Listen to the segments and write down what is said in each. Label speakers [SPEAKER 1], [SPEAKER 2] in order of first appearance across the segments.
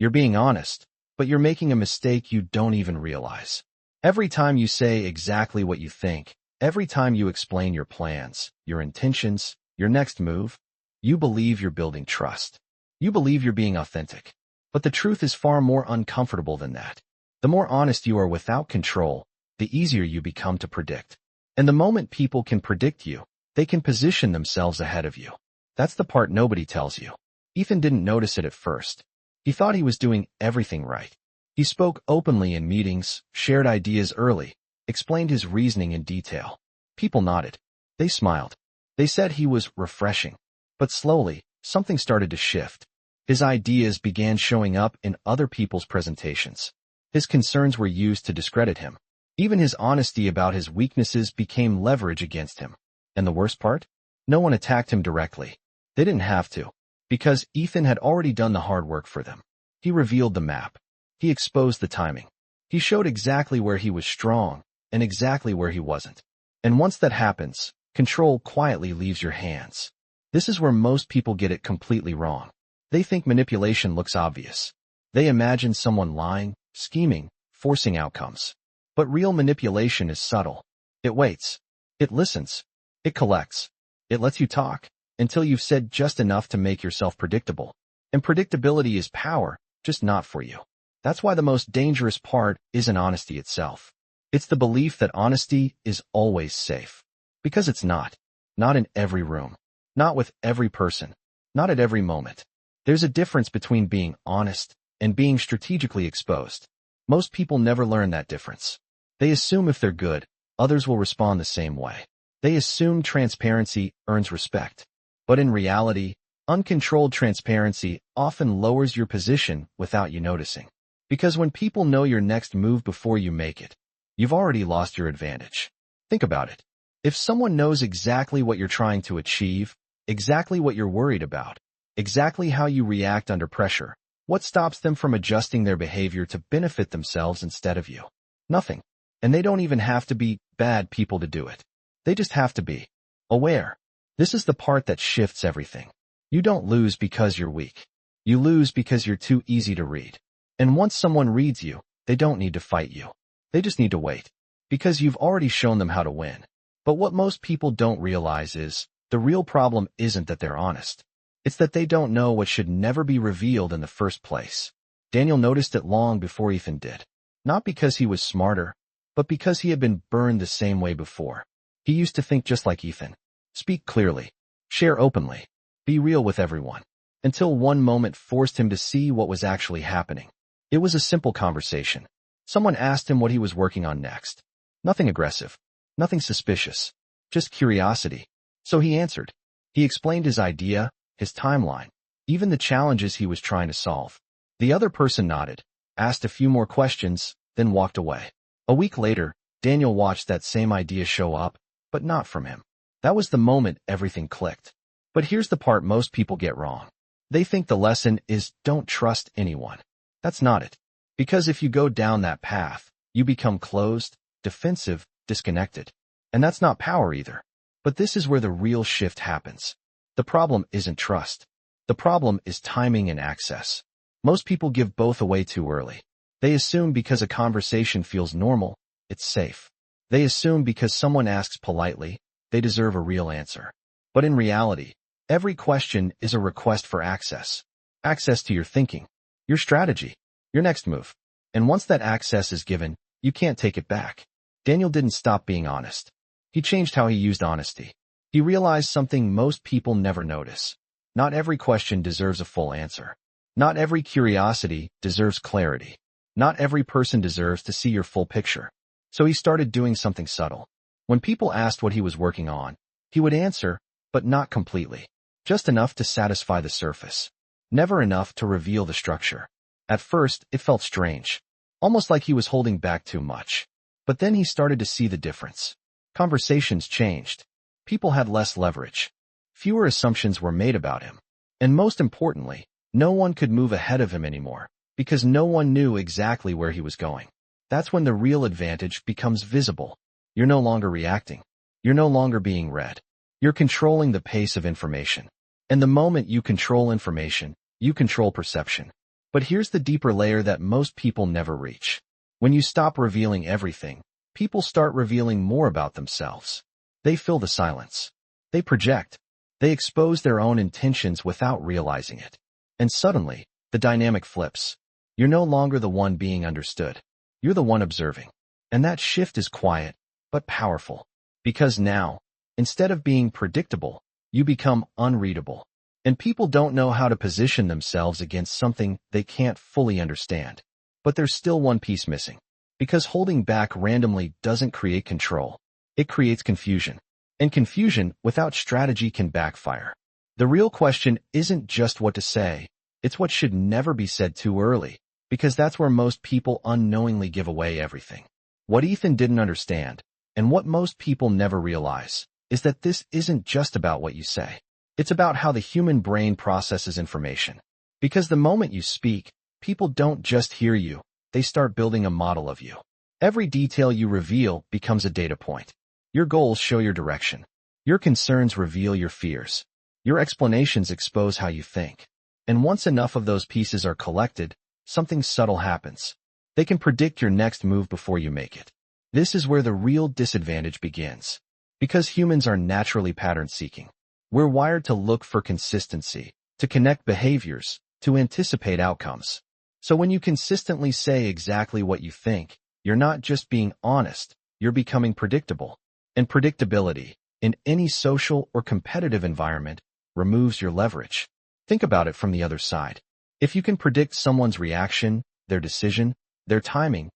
[SPEAKER 1] You're being honest, but you're making a mistake you don't even realize. Every time you say exactly what you think, every time you explain your plans, your intentions, your next move, you believe you're building trust. You believe you're being authentic. But the truth is far more uncomfortable than that. The more honest you are without control, the easier you become to predict. And the moment people can predict you, they can position themselves ahead of you. That's the part nobody tells you. Ethan didn't notice it at first. He thought he was doing everything right. He spoke openly in meetings, shared ideas early, explained his reasoning in detail. People nodded. They smiled. They said he was refreshing. But slowly, something started to shift. His ideas began showing up in other people's presentations. His concerns were used to discredit him. Even his honesty about his weaknesses became leverage against him. And the worst part? No one attacked him directly. They didn't have to, because Ethan had already done the hard work for them. He revealed the map. He exposed the timing. He showed exactly where he was strong and exactly where he wasn't. And once that happens, control quietly leaves your hands. This is where most people get it completely wrong. They think manipulation looks obvious. They imagine someone lying, scheming, forcing outcomes. But real manipulation is subtle. It waits. It listens. It collects. It lets you talk until you've said just enough to make yourself predictable. And predictability is power, just not for you. That's why the most dangerous part isn't honesty itself. It's the belief that honesty is always safe. Because it's not. Not in every room. Not with every person. Not at every moment. There's a difference between being honest and being strategically exposed. Most people never learn that difference. They assume if they're good, others will respond the same way. They assume transparency earns respect. But in reality, uncontrolled transparency often lowers your position without you noticing. Because when people know your next move before you make it, you've already lost your advantage. Think about it. If someone knows exactly what you're trying to achieve, exactly what you're worried about, exactly how you react under pressure, what stops them from adjusting their behavior to benefit themselves instead of you? Nothing. And they don't even have to be bad people to do it. They just have to be aware. This is the part that shifts everything. You don't lose because you're weak. You lose because you're too easy to read. And once someone reads you, they don't need to fight you. They just need to wait. Because you've already shown them how to win. But what most people don't realize is, the real problem isn't that they're honest. It's that they don't know what should never be revealed in the first place. Daniel noticed it long before Ethan did. Not because he was smarter, but because he had been burned the same way before. He used to think just like Ethan. Speak clearly. Share openly. Be real with everyone. Until one moment forced him to see what was actually happening. It was a simple conversation. Someone asked him what he was working on next. Nothing aggressive. Nothing suspicious. Just curiosity. So he answered. He explained his idea, his timeline, even the challenges he was trying to solve. The other person nodded, asked a few more questions, then walked away. A week later, Daniel watched that same idea show up, but not from him. That was the moment everything clicked. But here's the part most people get wrong. They think the lesson is don't trust anyone. That's not it. Because if you go down that path, you become closed, defensive, disconnected. And that's not power either. But this is where the real shift happens. The problem isn't trust. The problem is timing and access. Most people give both away too early. They assume because a conversation feels normal, it's safe. They assume because someone asks politely, they deserve a real answer. But in reality, every question is a request for access. Access to your thinking, your strategy, your next move. And once that access is given, you can't take it back. Daniel didn't stop being honest. He changed how he used honesty. He realized something most people never notice. Not every question deserves a full answer. Not every curiosity deserves clarity. Not every person deserves to see your full picture. So he started doing something subtle. When people asked what he was working on, he would answer, but not completely. Just enough to satisfy the surface. Never enough to reveal the structure. At first, it felt strange. Almost like he was holding back too much. But then he started to see the difference. Conversations changed. People had less leverage. Fewer assumptions were made about him. And most importantly, no one could move ahead of him anymore, because no one knew exactly where he was going. That's when the real advantage becomes visible. You're no longer reacting. You're no longer being read. You're controlling the pace of information. And the moment you control information, you control perception. But here's the deeper layer that most people never reach. When you stop revealing everything, people start revealing more about themselves. They fill the silence. They project. They expose their own intentions without realizing it. And suddenly, the dynamic flips. You're no longer the one being understood. You're the one observing. And that shift is quiet, but powerful. Because now, instead of being predictable, you become unreadable. And people don't know how to position themselves against something they can't fully understand. But there's still one piece missing. Because holding back randomly doesn't create control. It creates confusion. And confusion without strategy can backfire. The real question isn't just what to say. It's what should never be said too early. Because that's where most people unknowingly give away everything. What Ethan didn't understand, and what most people never realize, is that this isn't just about what you say. It's about how the human brain processes information. Because the moment you speak, people don't just hear you, they start building a model of you. Every detail you reveal becomes a data point. Your goals show your direction. Your concerns reveal your fears. Your explanations expose how you think. And once enough of those pieces are collected, something subtle happens. They can predict your next move before you make it. This is where the real disadvantage begins. Because humans are naturally pattern-seeking. We're wired to look for consistency, to connect behaviors, to anticipate outcomes. So when you consistently say exactly what you think, you're not just being honest, you're becoming predictable. And predictability, in any social or competitive environment, removes your leverage. Think about it from the other side. If you can predict someone's reaction, their decision, their timing,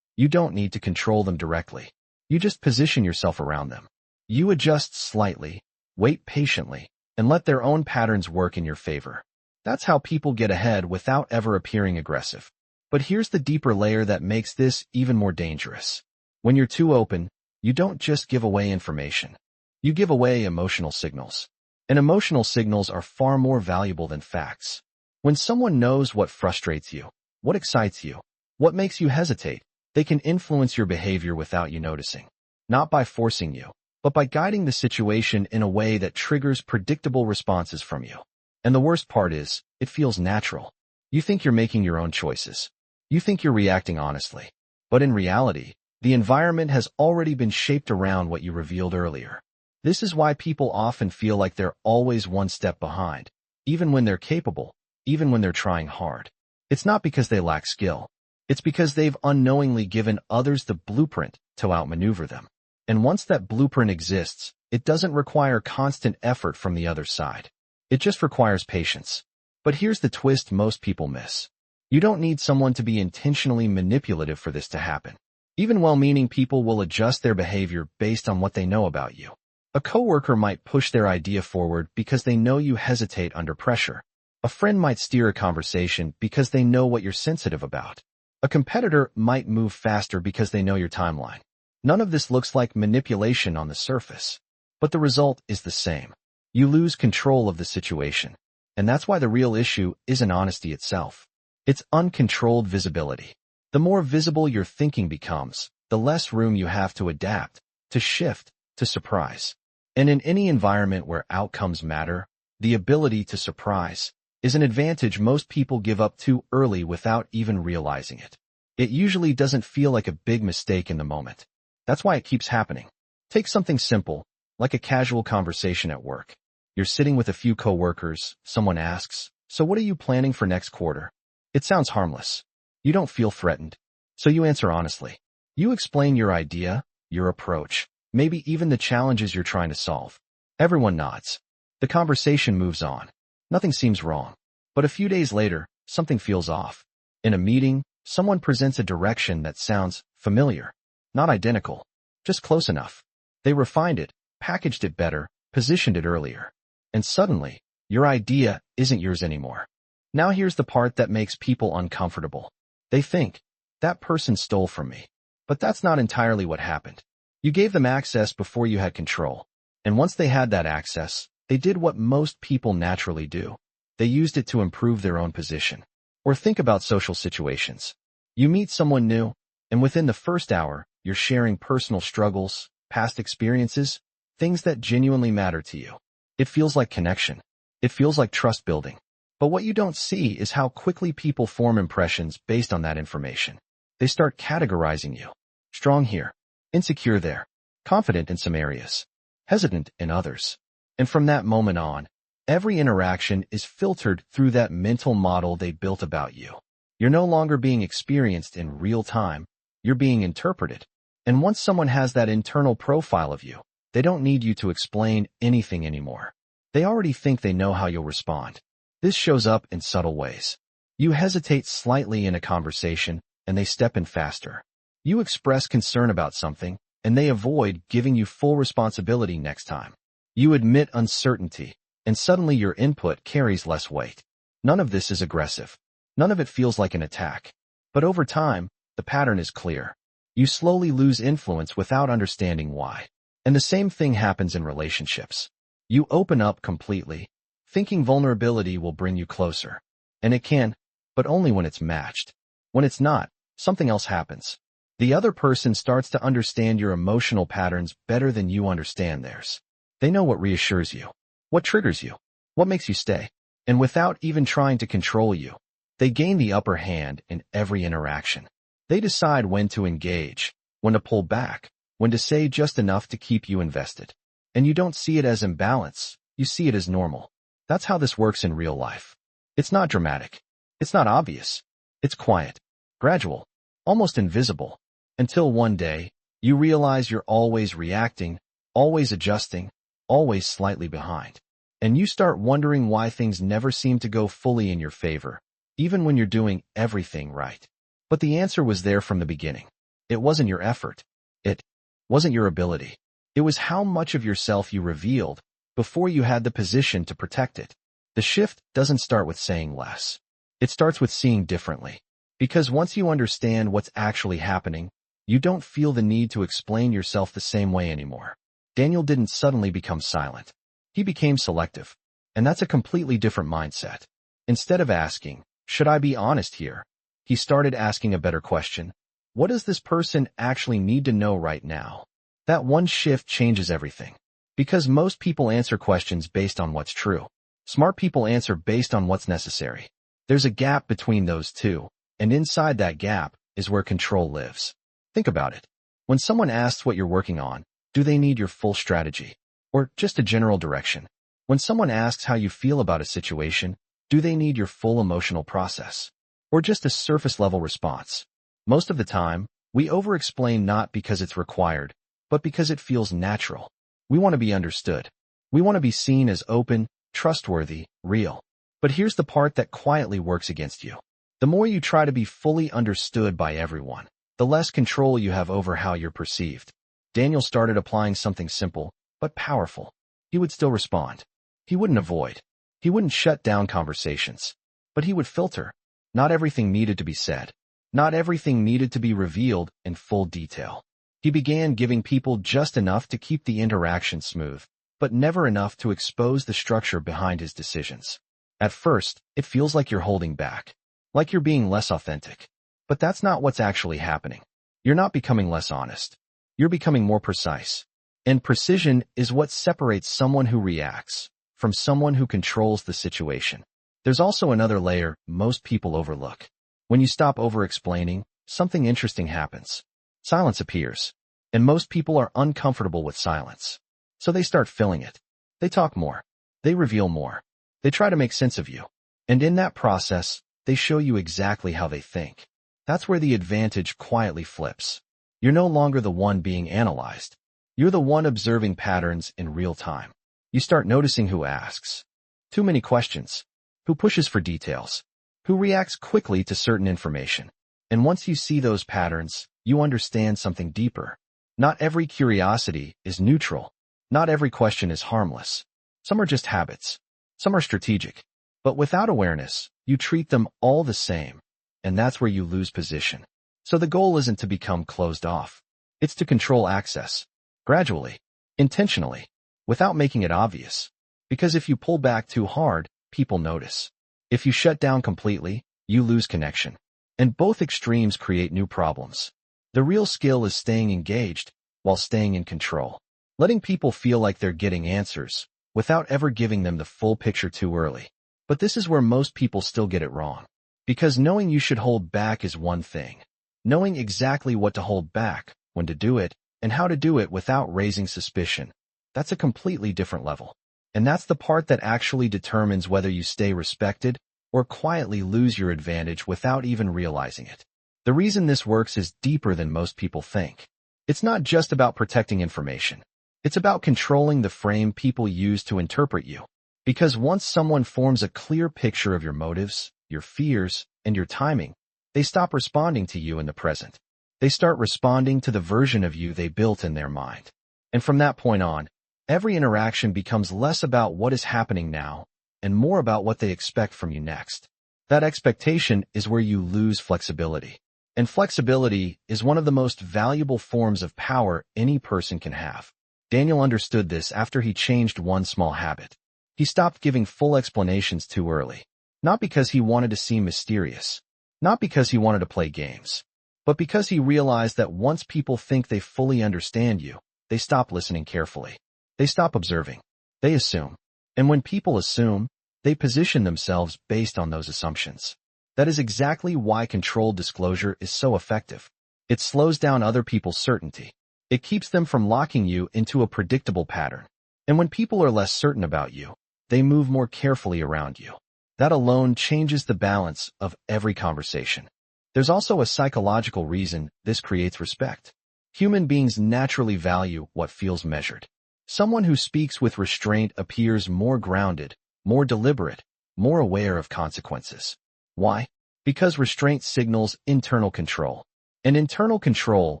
[SPEAKER 1] you don't need to control them directly. You just position yourself around them. You adjust slightly, wait patiently, and let their own patterns work in your favor. That's how people get ahead without ever appearing aggressive. But here's the deeper layer that makes this even more dangerous. When you're too open, you don't just give away information. You give away emotional signals. And emotional signals are far more valuable than facts. When someone knows what frustrates you, what excites you, what makes you hesitate, they can influence your behavior without you noticing. Not by forcing you, but by guiding the situation in a way that triggers predictable responses from you. And the worst part is, it feels natural. You think you're making your own choices. You think you're reacting honestly. But in reality, the environment has already been shaped around what you revealed earlier. This is why people often feel like they're always one step behind, even when they're capable, even when they're trying hard. It's not because they lack skill. It's because they've unknowingly given others the blueprint to outmaneuver them. And once that blueprint exists, it doesn't require constant effort from the other side. It just requires patience. But here's the twist most people miss. You don't need someone to be intentionally manipulative for this to happen. Even well-meaning people will adjust their behavior based on what they know about you. A coworker might push their idea forward because they know you hesitate under pressure. A friend might steer a conversation because they know what you're sensitive about. A competitor might move faster because they know your timeline. None of this looks like manipulation on the surface. But the result is the same. You lose control of the situation. And that's why the real issue isn't honesty itself. It's uncontrolled visibility. The more visible your thinking becomes, the less room you have to adapt, to shift, to surprise. And in any environment where outcomes matter, the ability to surprise is an advantage most people give up too early without even realizing it. It usually doesn't feel like a big mistake in the moment. That's why it keeps happening. Take something simple, like a casual conversation at work. You're sitting with a few coworkers, someone asks, "So what are you planning for next quarter?" It sounds harmless. You don't feel threatened. So you answer honestly. You explain your idea, your approach, maybe even the challenges you're trying to solve. Everyone nods. The conversation moves on. Nothing seems wrong. But a few days later, something feels off. In a meeting, someone presents a direction that sounds familiar. Not identical, just close enough. They refined it, packaged it better, positioned it earlier. And suddenly, your idea isn't yours anymore. Now here's the part that makes people uncomfortable. They think, that person stole from me. But that's not entirely what happened. You gave them access before you had control. And once they had that access, they did what most people naturally do. They used it to improve their own position. Or think about social situations. You meet someone new, and within the first hour, you're sharing personal struggles, past experiences, things that genuinely matter to you. It feels like connection. It feels like trust building. But what you don't see is how quickly people form impressions based on that information. They start categorizing you. Strong here, insecure there, confident in some areas, hesitant in others. And from that moment on, every interaction is filtered through that mental model they built about you. You're no longer being experienced in real time, you're being interpreted. And once someone has that internal profile of you, they don't need you to explain anything anymore. They already think they know how you'll respond. This shows up in subtle ways. You hesitate slightly in a conversation, and they step in faster. You express concern about something, and they avoid giving you full responsibility next time. You admit uncertainty, and suddenly your input carries less weight. None of this is aggressive. None of it feels like an attack. But over time, the pattern is clear. You slowly lose influence without understanding why. And the same thing happens in relationships. You open up completely, thinking vulnerability will bring you closer. And it can, but only when it's matched. When it's not, something else happens. The other person starts to understand your emotional patterns better than you understand theirs. They know what reassures you, what triggers you, what makes you stay. And without even trying to control you, they gain the upper hand in every interaction. They decide when to engage, when to pull back, when to say just enough to keep you invested. And you don't see it as imbalance, you see it as normal. That's how this works in real life. It's not dramatic. It's not obvious. It's quiet, gradual, almost invisible. Until one day, you realize you're always reacting, always adjusting, always slightly behind. And you start wondering why things never seem to go fully in your favor, even when you're doing everything right. But the answer was there from the beginning. It wasn't your effort. It wasn't your ability. It was how much of yourself you revealed before you had the position to protect it. The shift doesn't start with saying less. It starts with seeing differently. Because once you understand what's actually happening, you don't feel the need to explain yourself the same way anymore. Daniel didn't suddenly become silent. He became selective. And that's a completely different mindset. Instead of asking, should I be honest here? He started asking a better question. What does this person actually need to know right now? That one shift changes everything. Because most people answer questions based on what's true. Smart people answer based on what's necessary. There's a gap between those two, and inside that gap is where control lives. Think about it. When someone asks what you're working on, do they need your full strategy? Or just a general direction? When someone asks how you feel about a situation, do they need your full emotional process? Or just a surface-level response? Most of the time, we over-explain not because it's required, but because it feels natural. We want to be understood. We want to be seen as open, trustworthy, real. But here's the part that quietly works against you. The more you try to be fully understood by everyone, the less control you have over how you're perceived. Daniel started applying something simple, but powerful. He would still respond. He wouldn't avoid. He wouldn't shut down conversations. But he would filter. Not everything needed to be said. Not everything needed to be revealed in full detail. He began giving people just enough to keep the interaction smooth, but never enough to expose the structure behind his decisions. At first, it feels like you're holding back, like you're being less authentic. But that's not what's actually happening. You're not becoming less honest. You're becoming more precise. And precision is what separates someone who reacts from someone who controls the situation. There's also another layer most people overlook. When you stop over-explaining, something interesting happens. Silence appears. And most people are uncomfortable with silence. So they start filling it. They talk more. They reveal more. They try to make sense of you. And in that process, they show you exactly how they think. That's where the advantage quietly flips. You're no longer the one being analyzed. You're the one observing patterns in real time. You start noticing who asks too many questions, who pushes for details, who reacts quickly to certain information. And once you see those patterns, you understand something deeper. Not every curiosity is neutral. Not every question is harmless. Some are just habits. Some are strategic. But without awareness, you treat them all the same. And that's where you lose position. So the goal isn't to become closed off. It's to control access. Gradually. Intentionally. Without making it obvious. Because if you pull back too hard, people notice. If you shut down completely, you lose connection. And both extremes create new problems. The real skill is staying engaged while staying in control. Letting people feel like they're getting answers without ever giving them the full picture too early. But this is where most people still get it wrong. Because knowing you should hold back is one thing. Knowing exactly what to hold back, when to do it, and how to do it without raising suspicion, that's a completely different level. And that's the part that actually determines whether you stay respected or quietly lose your advantage without even realizing it. The reason this works is deeper than most people think. It's not just about protecting information. It's about controlling the frame people use to interpret you. Because once someone forms a clear picture of your motives, your fears, and your timing, they stop responding to you in the present. They start responding to the version of you they built in their mind. And from that point on, every interaction becomes less about what is happening now and more about what they expect from you next. That expectation is where you lose flexibility. And flexibility is one of the most valuable forms of power any person can have. Daniel understood this after he changed one small habit. He stopped giving full explanations too early. Not because he wanted to seem mysterious. Not because he wanted to play games. But because he realized that once people think they fully understand you, they stop listening carefully. They stop observing. They assume. And when people assume, they position themselves based on those assumptions. That is exactly why controlled disclosure is so effective. It slows down other people's certainty. It keeps them from locking you into a predictable pattern. And when people are less certain about you, they move more carefully around you. That alone changes the balance of every conversation. There's also a psychological reason this creates respect. Human beings naturally value what feels measured. Someone who speaks with restraint appears more grounded, more deliberate, more aware of consequences. Why? Because restraint signals internal control. And internal control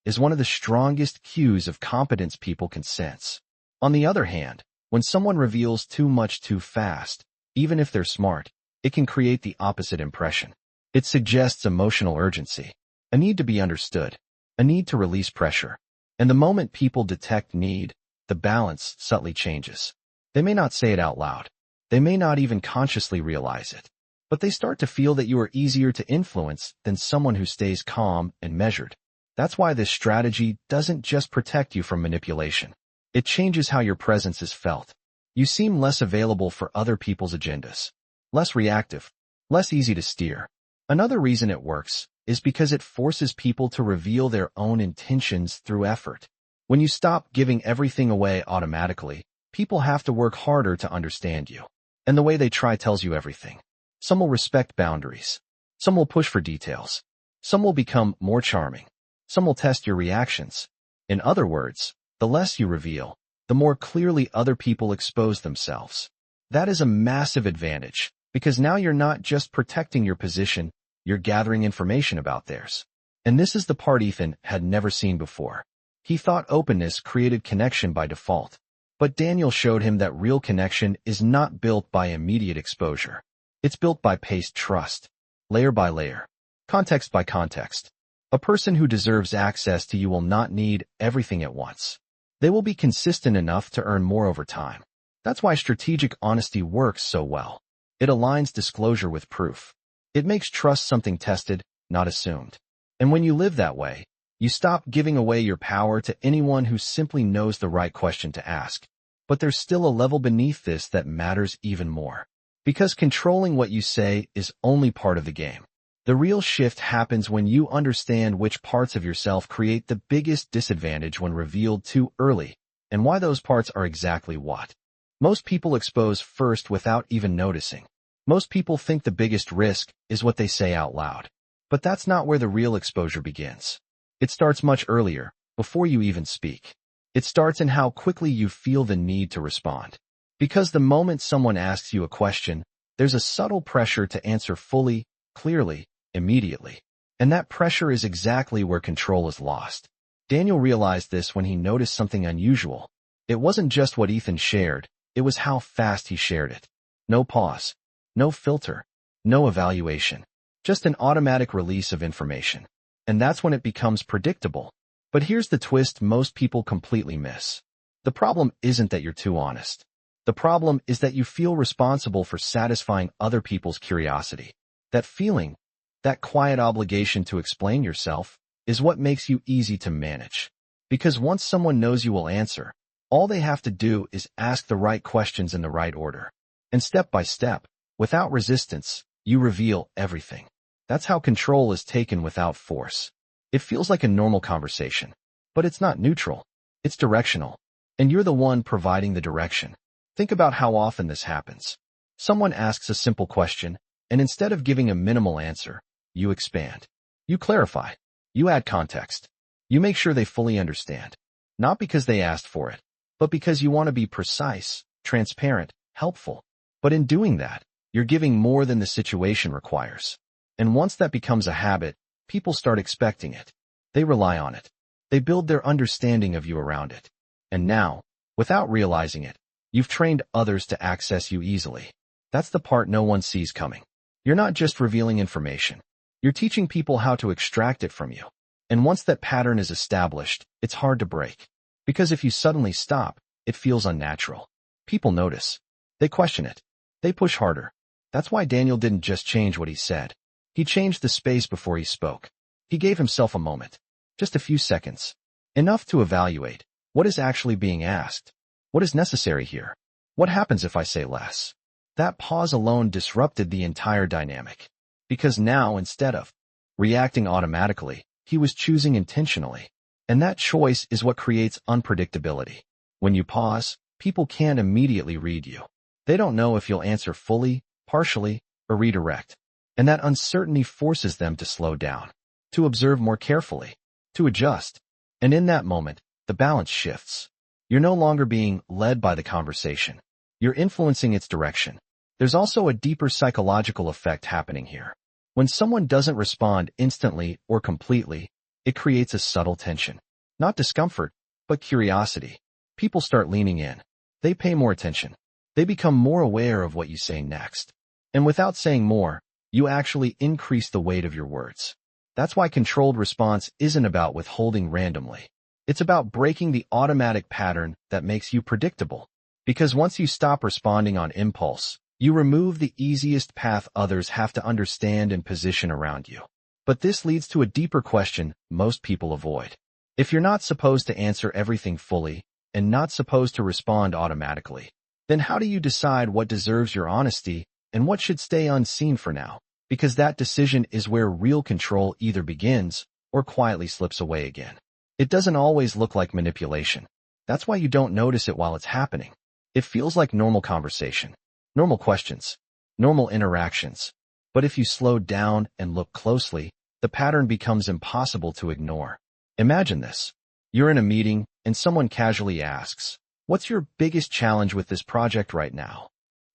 [SPEAKER 1] is one of the strongest cues of competence people can sense. On the other hand, when someone reveals too much too fast, even if they're smart, it can create the opposite impression. It suggests emotional urgency, a need to be understood, a need to release pressure. And the moment people detect need, the balance subtly changes. They may not say it out loud. They may not even consciously realize it. But they start to feel that you are easier to influence than someone who stays calm and measured. That's why this strategy doesn't just protect you from manipulation. It changes how your presence is felt. You seem less available for other people's agendas. Less reactive. Less easy to steer. Another reason it works is because it forces people to reveal their own intentions through effort. When you stop giving everything away automatically, people have to work harder to understand you. And the way they try tells you everything. Some will respect boundaries. Some will push for details. Some will become more charming. Some will test your reactions. In other words, the less you reveal, the more clearly other people expose themselves. That is a massive advantage, because now you're not just protecting your position, you're gathering information about theirs. And this is the part Ethan had never seen before. He thought openness created connection by default. But Daniel showed him that real connection is not built by immediate exposure. It's built by paced trust, layer by layer, context by context. A person who deserves access to you will not need everything at once. They will be consistent enough to earn more over time. That's why strategic honesty works so well. It aligns disclosure with proof. It makes trust something tested, not assumed. And when you live that way, you stop giving away your power to anyone who simply knows the right question to ask. But there's still a level beneath this that matters even more. Because controlling what you say is only part of the game. The real shift happens when you understand which parts of yourself create the biggest disadvantage when revealed too early, and why those parts are exactly what. Most people expose first without even noticing. Most people think the biggest risk is what they say out loud. But that's not where the real exposure begins. It starts much earlier, before you even speak. It starts in how quickly you feel the need to respond. Because the moment someone asks you a question, there's a subtle pressure to answer fully, clearly, immediately. And that pressure is exactly where control is lost. Daniel realized this when he noticed something unusual. It wasn't just what Ethan shared, it was how fast he shared it. No pause. No filter. No evaluation. Just an automatic release of information. And that's when it becomes predictable. But here's the twist most people completely miss. The problem isn't that you're too honest. The problem is that you feel responsible for satisfying other people's curiosity. That feeling, that quiet obligation to explain yourself, is what makes you easy to manage. Because once someone knows you will answer, all they have to do is ask the right questions in the right order. And step by step, Without resistance, you reveal everything. That's how control is taken without force. It feels like a normal conversation, but it's not neutral. It's directional, and you're the one providing the direction. Think about how often this happens. Someone asks a simple question, and instead of giving a minimal answer, you expand. You clarify. You add context. You make sure they fully understand. Not because they asked for it, but because you want to be precise, transparent, helpful. But in doing that, you're giving more than the situation requires. And once that becomes a habit, people start expecting it. They rely on it. They build their understanding of you around it. And now, without realizing it, you've trained others to access you easily. That's the part no one sees coming. You're not just revealing information. You're teaching people how to extract it from you. And once that pattern is established, it's hard to break. Because if you suddenly stop, it feels unnatural. People notice. They question it. They push harder. That's why Daniel didn't just change what he said. He changed the space before he spoke. He gave himself a moment. Just a few seconds. Enough to evaluate. What is actually being asked? What is necessary here? What happens if I say less? That pause alone disrupted the entire dynamic. Because now, instead of reacting automatically, he was choosing intentionally. And that choice is what creates unpredictability. When you pause, people can't immediately read you. They don't know if you'll answer fully, partially, or redirect. And that uncertainty forces them to slow down, to observe more carefully, to adjust. And in that moment, the balance shifts. You're no longer being led by the conversation. You're influencing its direction. There's also a deeper psychological effect happening here. When someone doesn't respond instantly or completely, it creates a subtle tension. Not discomfort, but curiosity. People start leaning in. They pay more attention. They become more aware of what you say next. And without saying more, you actually increase the weight of your words. That's why controlled response isn't about withholding randomly. It's about breaking the automatic pattern that makes you predictable. Because once you stop responding on impulse, you remove the easiest path others have to understand and position around you. But this leads to a deeper question most people avoid. If you're not supposed to answer everything fully, and not supposed to respond automatically, then how do you decide what deserves your honesty and what should stay unseen for now? Because that decision is where real control either begins or quietly slips away again. It doesn't always look like manipulation. That's why you don't notice it while it's happening. It feels like normal conversation, normal questions, normal interactions. But if you slow down and look closely, the pattern becomes impossible to ignore. Imagine this. You're in a meeting and someone casually asks, "What's your biggest challenge with this project right now?"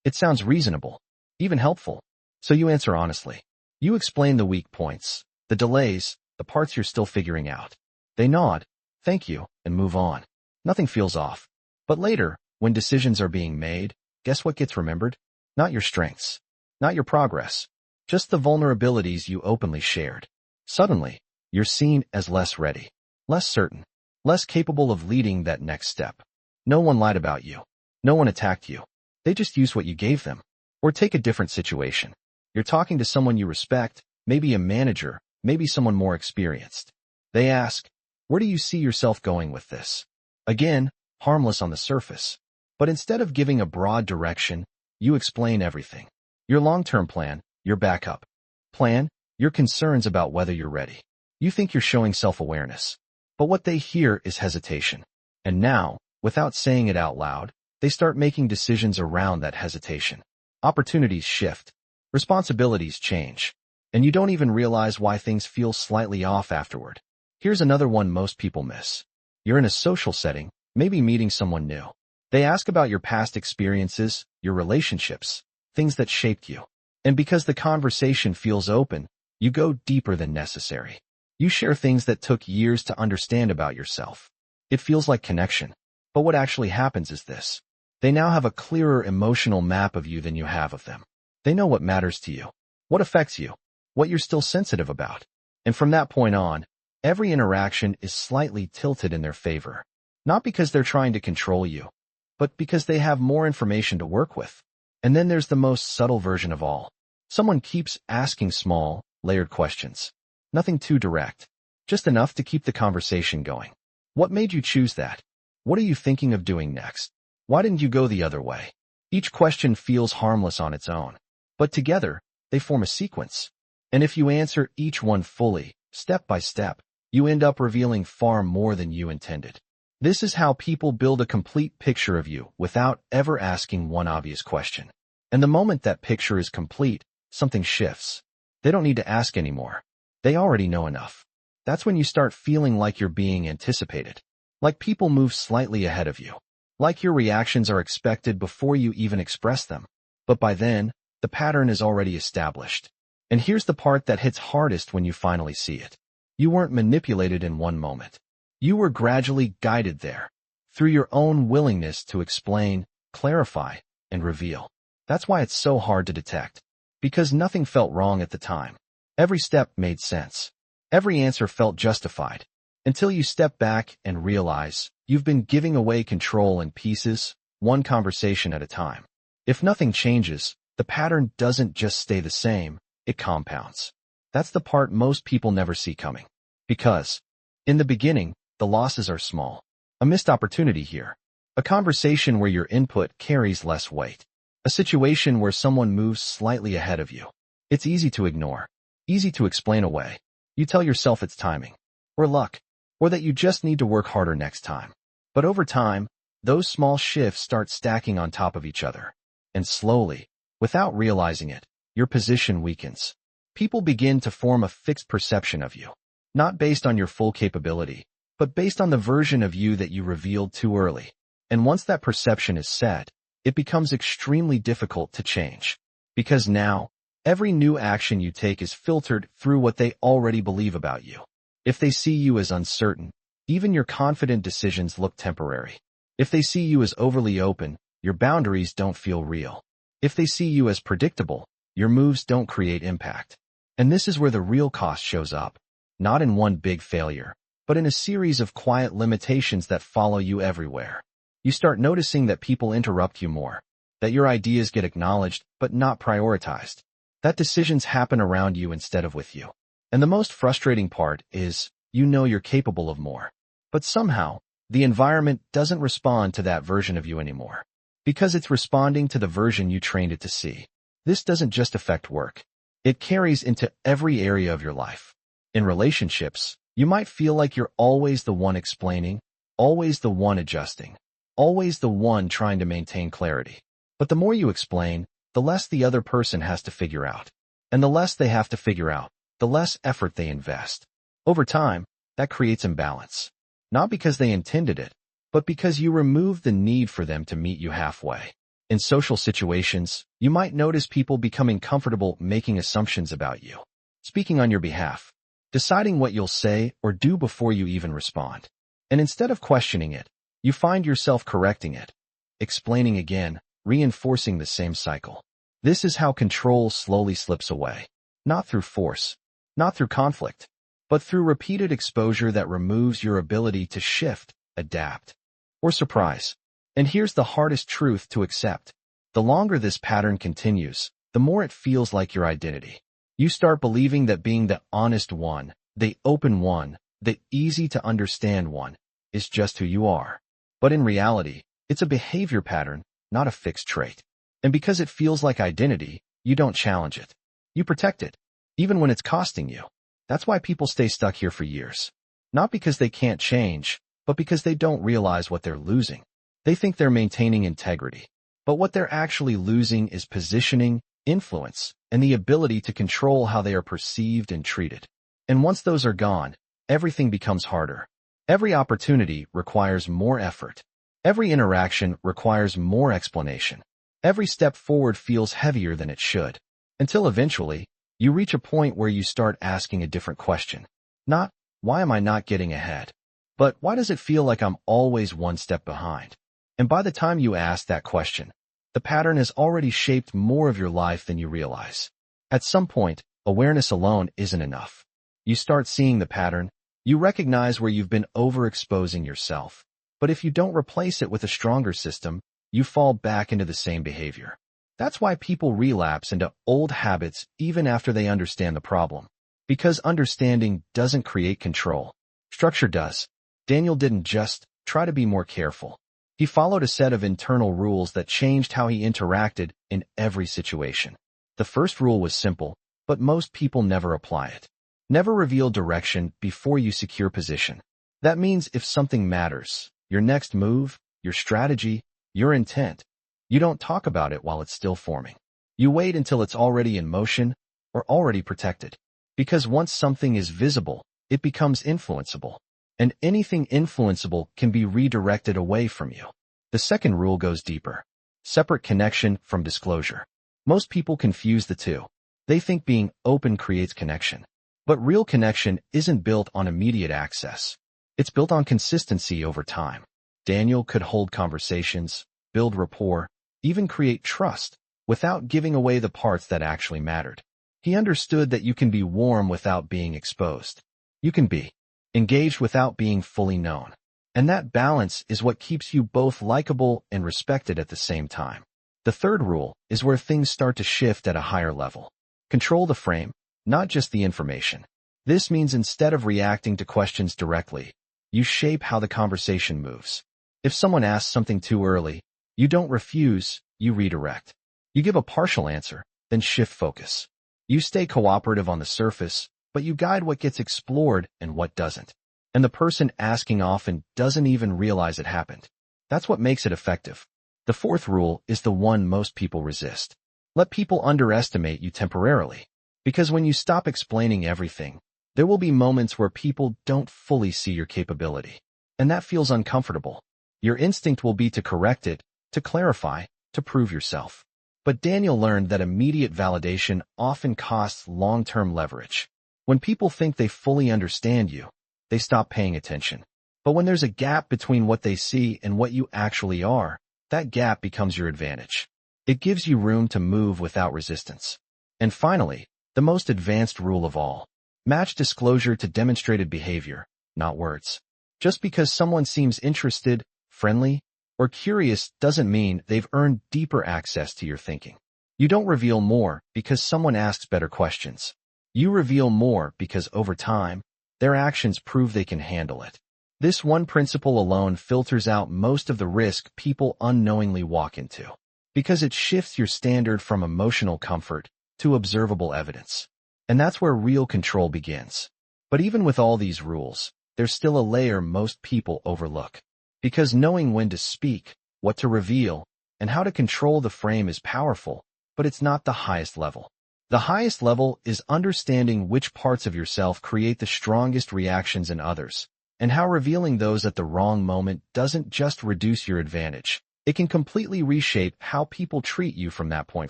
[SPEAKER 1] It sounds reasonable, even helpful. So you answer honestly. You explain the weak points, the delays, the parts you're still figuring out. They nod, thank you, and move on. Nothing feels off. But later, when decisions are being made, guess what gets remembered? Not your strengths, not your progress, just the vulnerabilities you openly shared. Suddenly, you're seen as less ready, less certain, less capable of leading that next step. No one lied about you. No one attacked you. They just used what you gave them. Or take a different situation. You're talking to someone you respect, maybe a manager, maybe someone more experienced. They ask, "Where do you see yourself going with this?" Again, harmless on the surface. But instead of giving a broad direction, you explain everything. Your long-term plan, your backup plan, your concerns about whether you're ready. You think you're showing self-awareness. But what they hear is hesitation. And now, without saying it out loud, they start making decisions around that hesitation. Opportunities shift. Responsibilities change. And you don't even realize why things feel slightly off afterward. Here's another one most people miss. You're in a social setting, maybe meeting someone new. They ask about your past experiences, your relationships, things that shaped you. And because the conversation feels open, you go deeper than necessary. You share things that took years to understand about yourself. It feels like connection. But what actually happens is this. They now have a clearer emotional map of you than you have of them. They know what matters to you, what affects you, what you're still sensitive about. And from that point on, every interaction is slightly tilted in their favor. Not because they're trying to control you, but because they have more information to work with. And then there's the most subtle version of all. Someone keeps asking small, layered questions. Nothing too direct. Just enough to keep the conversation going. What made you choose that? What are you thinking of doing next? Why didn't you go the other way? Each question feels harmless on its own. but together, they form a sequence. And if you answer each one fully, step by step, you end up revealing far more than you intended. This is how people build a complete picture of you without ever asking one obvious question. And the moment that picture is complete, something shifts. They don't need to ask anymore. They already know enough. That's when you start feeling like you're being anticipated. Like people move slightly ahead of you. Like your reactions are expected before you even express them. But by then, the pattern is already established. And here's the part that hits hardest when you finally see it. You weren't manipulated in one moment. You were gradually guided there, through your own willingness to explain, clarify, and reveal. That's why it's so hard to detect. Because nothing felt wrong at the time. Every step made sense. Every answer felt justified. Until you step back and realize you've been giving away control in pieces, one conversation at a time. If nothing changes, the pattern doesn't just stay the same, it compounds. That's the part most people never see coming. Because, in the beginning, the losses are small. A missed opportunity here. A conversation where your input carries less weight. A situation where someone moves slightly ahead of you. It's easy to ignore. Easy to explain away. You tell yourself it's timing. Or luck. Or that you just need to work harder next time. But over time, those small shifts start stacking on top of each other. And slowly, without realizing it, your position weakens. People begin to form a fixed perception of you. Not based on your full capability, but based on the version of you that you revealed too early. And once that perception is set, it becomes extremely difficult to change. Because now, every new action you take is filtered through what they already believe about you. If they see you as uncertain, even your confident decisions look temporary. If they see you as overly open, your boundaries don't feel real. If they see you as predictable, your moves don't create impact. And this is where the real cost shows up. Not in one big failure, but in a series of quiet limitations that follow you everywhere. You start noticing that people interrupt you more, that your ideas get acknowledged but not prioritized, that decisions happen around you instead of with you. And the most frustrating part is, you know you're capable of more. But somehow, the environment doesn't respond to that version of you anymore. Because it's responding to the version you trained it to see. This doesn't just affect work. It carries into every area of your life. In relationships, you might feel like you're always the one explaining, always the one adjusting, always the one trying to maintain clarity. But the more you explain, the less the other person has to figure out. And the less they have to figure out, the less effort they invest. Over time, that creates imbalance. Not because they intended it, but because you remove the need for them to meet you halfway. In social situations, you might notice people becoming comfortable making assumptions about you, speaking on your behalf, deciding what you'll say or do before you even respond. And instead of questioning it, you find yourself correcting it, explaining again, reinforcing the same cycle. This is how control slowly slips away. Not through force, not through conflict, but through repeated exposure that removes your ability to shift, adapt, or surprise. And here's the hardest truth to accept. The longer this pattern continues, the more it feels like your identity. You start believing that being the honest one, the open one, the easy-to-understand one, is just who you are. But in reality, it's a behavior pattern, not a fixed trait. And because it feels like identity, you don't challenge it. You protect it, even when it's costing you. That's why people stay stuck here for years. Not because they can't change, but because they don't realize what they're losing. They think they're maintaining integrity. But what they're actually losing is positioning, influence, and the ability to control how they are perceived and treated. And once those are gone, everything becomes harder. Every opportunity requires more effort. Every interaction requires more explanation. Every step forward feels heavier than it should. Until eventually, you reach a point where you start asking a different question. Not, why am I not getting ahead? But why does it feel like I'm always one step behind? And by the time you ask that question, the pattern has already shaped more of your life than you realize. At some point, awareness alone isn't enough. You start seeing the pattern, you recognize where you've been overexposing yourself. But if you don't replace it with a stronger system, you fall back into the same behavior. That's why people relapse into old habits even after they understand the problem. Because understanding doesn't create control. Structure does. Daniel didn't just try to be more careful. He followed a set of internal rules that changed how he interacted in every situation. The first rule was simple, but most people never apply it. Never reveal direction before you secure position. That means if something matters, your next move, your strategy, your intent, you don't talk about it while it's still forming. You wait until it's already in motion or already protected. Because once something is visible, it becomes influenceable. And anything influenceable can be redirected away from you. The second rule goes deeper. Separate connection from disclosure. Most people confuse the two. They think being open creates connection. But real connection isn't built on immediate access. It's built on consistency over time. Daniel could hold conversations, build rapport, even create trust, without giving away the parts that actually mattered. He understood that you can be warm without being exposed. You can be engaged without being fully known. And that balance is what keeps you both likable and respected at the same time. The third rule is where things start to shift at a higher level. Control the frame, not just the information. This means instead of reacting to questions directly, you shape how the conversation moves. If someone asks something too early, you don't refuse, you redirect. You give a partial answer, then shift focus. You stay cooperative on the surface, but you guide what gets explored and what doesn't. And the person asking often doesn't even realize it happened. That's what makes it effective. The fourth rule is the one most people resist. Let people underestimate you temporarily. Because when you stop explaining everything, there will be moments where people don't fully see your capability. And that feels uncomfortable. Your instinct will be to correct it, to clarify, to prove yourself. But Daniel learned that immediate validation often costs long-term leverage. When people think they fully understand you, they stop paying attention. But when there's a gap between what they see and what you actually are, that gap becomes your advantage. It gives you room to move without resistance. And finally, the most advanced rule of all. Match disclosure to demonstrated behavior, not words. Just because someone seems interested, friendly, or curious doesn't mean they've earned deeper access to your thinking. You don't reveal more because someone asks better questions. You reveal more because over time, their actions prove they can handle it. This one principle alone filters out most of the risk people unknowingly walk into. Because it shifts your standard from emotional comfort to observable evidence. And that's where real control begins. But even with all these rules, there's still a layer most people overlook. Because knowing when to speak, what to reveal, and how to control the frame is powerful, but it's not the highest level. The highest level is understanding which parts of yourself create the strongest reactions in others, and how revealing those at the wrong moment doesn't just reduce your advantage. It can completely reshape how people treat you from that point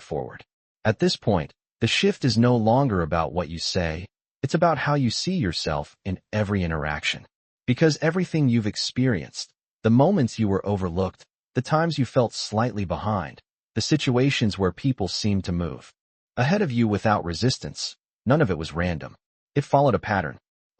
[SPEAKER 1] forward. At this point, the shift is no longer about what you say, it's about how you see yourself in every interaction. Because everything you've experienced, the moments you were overlooked, the times you felt slightly behind, the situations where people seemed to move ahead of you without resistance, none of it was random. It followed a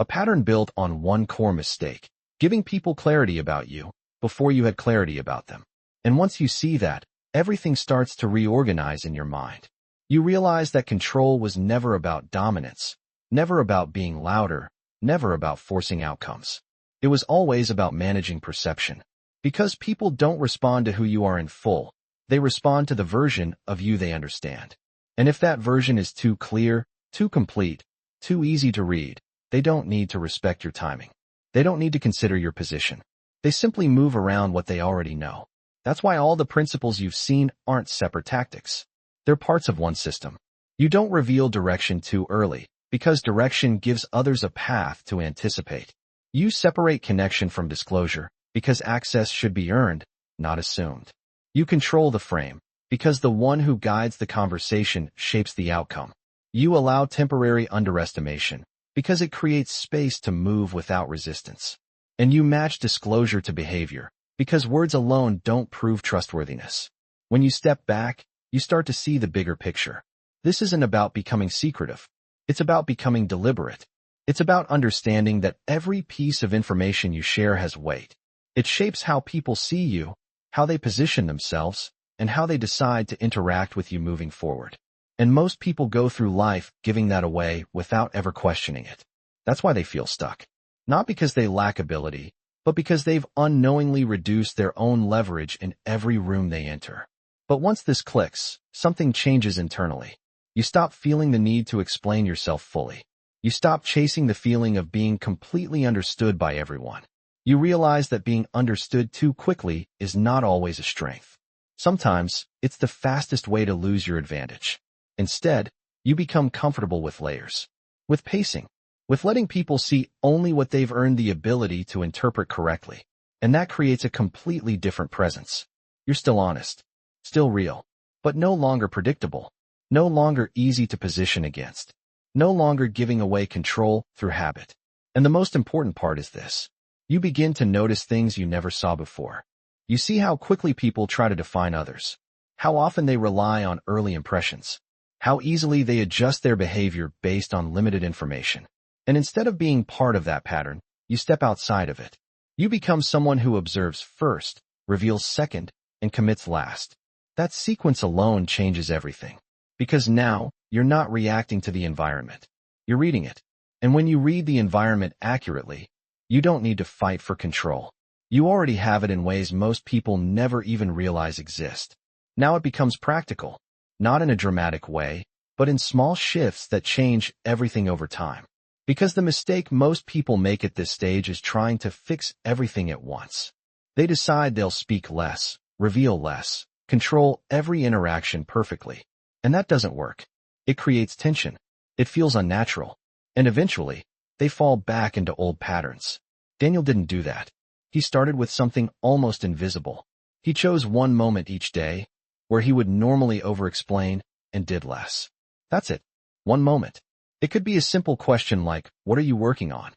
[SPEAKER 1] pattern built on one core mistake, giving people clarity about you before you had clarity about them. And once you see that, everything starts to reorganize in your mind. You realize that control was never about dominance, never about being louder, never about forcing outcomes. It was always about managing perception. Because people don't respond to who you are in full, they respond to the version of you they understand. And if that version is too clear, too complete, too easy to read, they don't need to respect your timing. They don't need to consider your position. They simply move around what they already know. That's why all the principles you've seen aren't separate tactics. They're parts of one system. You don't reveal direction too early, because direction gives others a path to anticipate. You separate connection from disclosure, because access should be earned, not assumed. You control the frame, because the one who guides the conversation shapes the outcome. You allow temporary underestimation, because it creates space to move without resistance. And you match disclosure to behavior, because words alone don't prove trustworthiness. When you step back, you start to see the bigger picture. This isn't about becoming secretive. It's about becoming deliberate. It's about understanding that every piece of information you share has weight. It shapes how people see you, how they position themselves, and how they decide to interact with you moving forward. And most people go through life giving that away without ever questioning it. That's why they feel stuck. Not because they lack ability, but because they've unknowingly reduced their own leverage in every room they enter. But once this clicks, something changes internally. You stop feeling the need to explain yourself fully. You stop chasing the feeling of being completely understood by everyone. You realize that being understood too quickly is not always a strength. Sometimes, it's the fastest way to lose your advantage. Instead, you become comfortable with layers, with pacing, with letting people see only what they've earned the ability to interpret correctly. And that creates a completely different presence. You're still honest, still real, but no longer predictable, no longer easy to position against, no longer giving away control through habit. And the most important part is this. You begin to notice things you never saw before. You see how quickly people try to define others, how often they rely on early impressions, how easily they adjust their behavior based on limited information. And instead of being part of that pattern, you step outside of it. You become someone who observes first, reveals second, and commits last. That sequence alone changes everything. Because now, you're not reacting to the environment. You're reading it. And when you read the environment accurately, you don't need to fight for control. You already have it in ways most people never even realize exist. Now it becomes practical, not in a dramatic way, but in small shifts that change everything over time. Because the mistake most people make at this stage is trying to fix everything at once. They decide they'll speak less, reveal less, control every interaction perfectly. And that doesn't work. It creates tension. It feels unnatural. And eventually, they fall back into old patterns. Daniel didn't do that. He started with something almost invisible. He chose one moment each day where he would normally over-explain and did less. That's it. One moment. It could be a simple question like, what are you working on?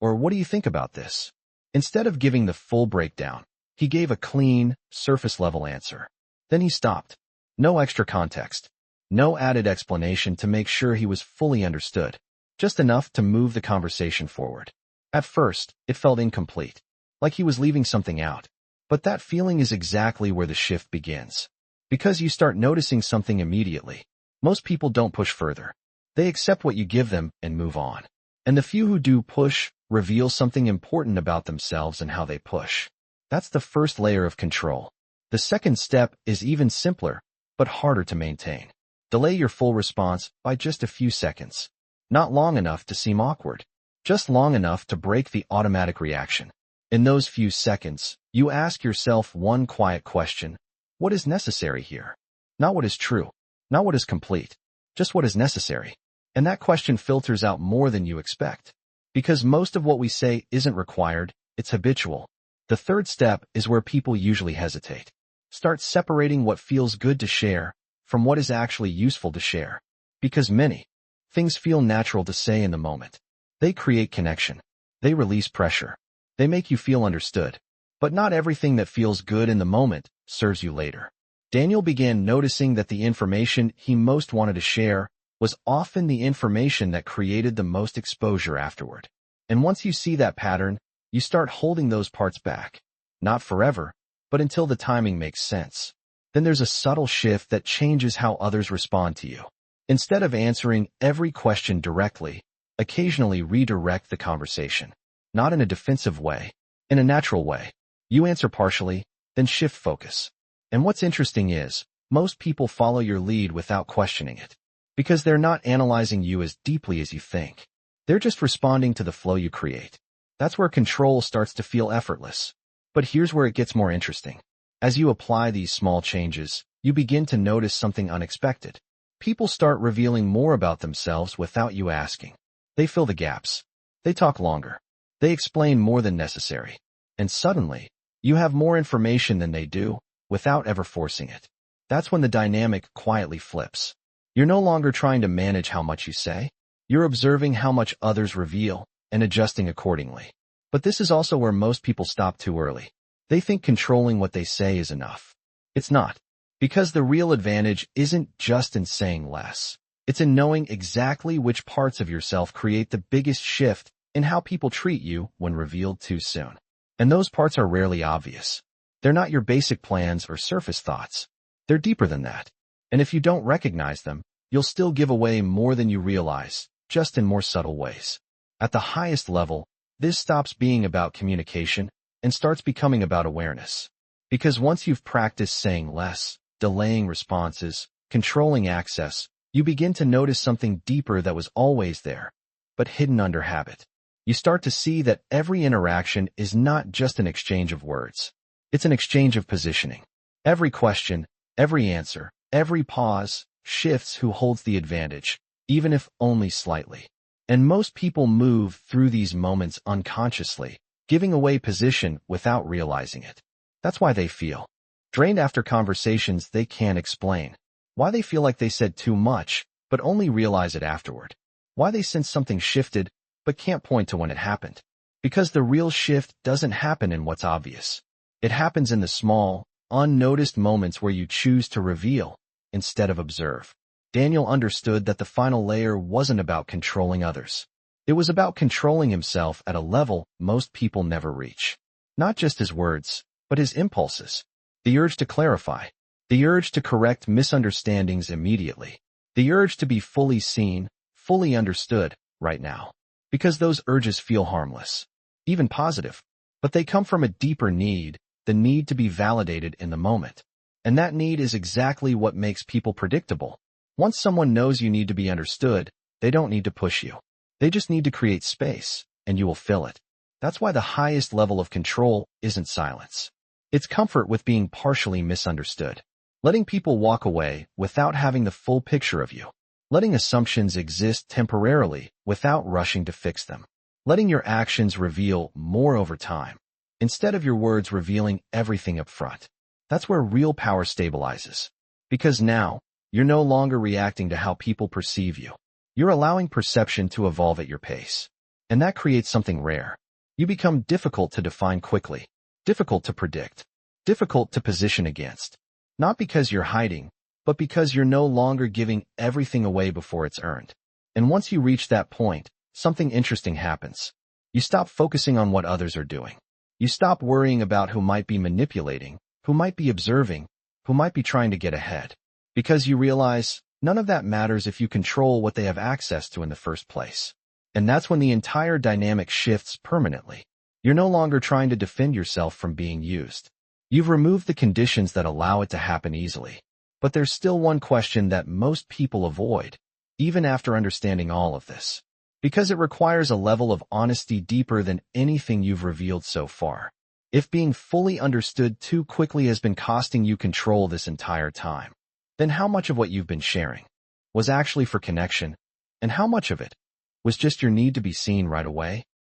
[SPEAKER 1] Or what do you think about this? Instead of giving the full breakdown, he gave a clean, surface-level answer. Then he stopped. No extra context. No added explanation to make sure he was fully understood. Just enough to move the conversation forward. At first, it felt incomplete, like he was leaving something out. But that feeling is exactly where the shift begins. Because you start noticing something immediately. Most people don't push further. They accept what you give them and move on. And the few who do push reveal something important about themselves and how they push. That's the first layer of control. The second step is even simpler, but harder to maintain. Delay your full response by just a few seconds. Not long enough to seem awkward. Just long enough to break the automatic reaction. In those few seconds, you ask yourself one quiet question. What is necessary here? Not what is true. Not what is complete. Just what is necessary. And that question filters out more than you expect. Because most of what we say isn't required, it's habitual. The third step is where people usually hesitate. Start separating what feels good to share from what is actually useful to share. Because many things feel natural to say in the moment. They create connection. They release pressure. They make you feel understood. But not everything that feels good in the moment serves you later. Daniel began noticing that the information he most wanted to share was often the information that created the most exposure afterward. And once you see that pattern, you start holding those parts back. Not forever, but until the timing makes sense. Then there's a subtle shift that changes how others respond to you. Instead of answering every question directly, occasionally redirect the conversation. Not in a defensive way, in a natural way. You answer partially, then shift focus. And what's interesting is, most people follow your lead without questioning it. Because they're not analyzing you as deeply as you think. They're just responding to the flow you create. That's where control starts to feel effortless. But here's where it gets more interesting. As you apply these small changes, you begin to notice something unexpected. People start revealing more about themselves without you asking. They fill the gaps. They talk longer. They explain more than necessary. And suddenly, you have more information than they do, without ever forcing it. That's when the dynamic quietly flips. You're no longer trying to manage how much you say. You're observing how much others reveal and adjusting accordingly. But this is also where most people stop too early. They think controlling what they say is enough. It's not. Because the real advantage isn't just in saying less. It's in knowing exactly which parts of yourself create the biggest shift in how people treat you when revealed too soon. And those parts are rarely obvious. They're not your basic plans or surface thoughts. They're deeper than that. And if you don't recognize them, you'll still give away more than you realize, just in more subtle ways. At the highest level, this stops being about communication and starts becoming about awareness. Because once you've practiced saying less, delaying responses, controlling access, You begin to notice something deeper that was always there, but hidden under habit. You start to see that every interaction is not just an exchange of words. It's an exchange of positioning. Every question, every answer, every pause shifts who holds the advantage, even if only slightly. And most people move through these moments unconsciously, giving away position without realizing it. That's why they feel drained after conversations they can't explain. Why they feel like they said too much, but only realize it afterward. Why they sense something shifted, but can't point to when it happened. Because the real shift doesn't happen in what's obvious. It happens in the small, unnoticed moments where you choose to reveal instead of observe. Daniel understood that the final layer wasn't about controlling others. It was about controlling himself at a level most people never reach. Not just his words, but his impulses. The urge to clarify. The urge to correct misunderstandings immediately. The urge to be fully seen, fully understood, right now. Because those urges feel harmless. Even positive. But they come from a deeper need, the need to be validated in the moment. And that need is exactly what makes people predictable. Once someone knows you need to be understood, they don't need to push you. They just need to create space, and you will fill it. That's why the highest level of control isn't silence. It's comfort with being partially misunderstood. Letting people walk away without having the full picture of you. Letting assumptions exist temporarily without rushing to fix them. Letting your actions reveal more over time, instead of your words revealing everything up front. That's where real power stabilizes. Because now, you're no longer reacting to how people perceive you. You're allowing perception to evolve at your pace. And that creates something rare. You become difficult to define quickly, difficult to predict, difficult to position against. Not because you're hiding, but because you're no longer giving everything away before it's earned. And once you reach that point, something interesting happens. You stop focusing on what others are doing. You stop worrying about who might be manipulating, who might be observing, who might be trying to get ahead. Because you realize none of that matters if you control what they have access to in the first place. And that's when the entire dynamic shifts permanently. You're no longer trying to defend yourself from being used. You've removed the conditions that allow it to happen easily. But there's still one question that most people avoid, even after understanding all of this. Because it requires a level of honesty deeper than anything you've revealed so far. If being fully understood too quickly has been costing you control this entire time, then how much of what you've been sharing was actually for connection, and how much of it was just your need to be seen right away?